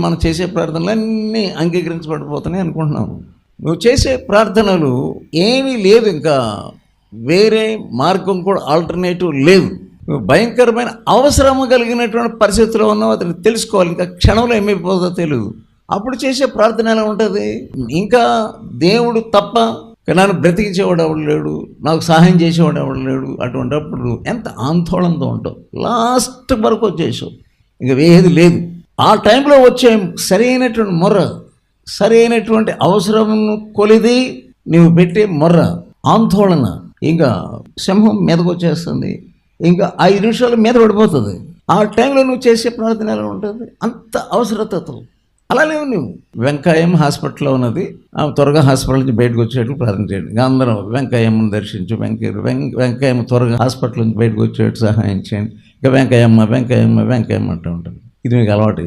మనం చేసే ప్రార్థనలన్నీ అంగీకరించబడిపోతున్నాయి అనుకుంటున్నాము. నువ్వు చేసే ప్రార్థనలు ఏమీ లేదు, ఇంకా వేరే మార్గం కూడా ఆల్టర్నేటివ్ లేదు. నువ్వు భయంకరమైన అవసరము కలిగినటువంటి పరిస్థితిలో ఉన్నావు, అతను తెలుసుకోవాలి. ఇంకా క్షణంలో ఏమైపోతుందో తెలియదు. అప్పుడు చేసే ప్రార్థన ఎలా ఉంటుంది? ఇంకా దేవుడు తప్ప నన్ను బ్రతికించేవాడు ఎవడు లేడు, నాకు సహాయం చేసేవాడు ఎవడు లేడు. అటువంటిప్పుడు ఎంత ఆందోళనతో ఉంటావు. లాస్ట్ వరకు వచ్చేసావు, ఇంకా వేది లేదు. ఆ టైంలో వచ్చే సరైనటువంటి మొర్ర, సరైనటువంటి అవసరమును కొలిది నువ్వు పెట్టే మొర్ర, ఆందోళన ఇంకా సింహం మీదకు వచ్చేస్తుంది, ఇంకా 5 నిమిషాలు మీద పడిపోతుంది. ఆ టైంలో నువ్వు చేసే ప్రార్థన ఎలా ఉంటుంది? అంత అవసరతతో. అలా లేవు నువ్వు. వెంకయ్యమ్మ హాస్పిటల్లో ఉన్నది, ఆమె త్వరగా హాస్పిటల్ నుంచి బయటకు వచ్చేటట్టు ప్రార్థన చేయండి. ఇంకా అందరం వెంకయ్యమ్మను దర్శించు, వెంకయ్యమ్మ త్వరగా హాస్పిటల్ నుంచి బయటకు వచ్చేటట్టు సహాయం చేయండి. ఇంకా వెంకయ్యమ్మ వెంకయ్యమ్మ వెంకయ్యమ్మ అంటూ ఉంటుంది. ఇది మీకు అలవాటు.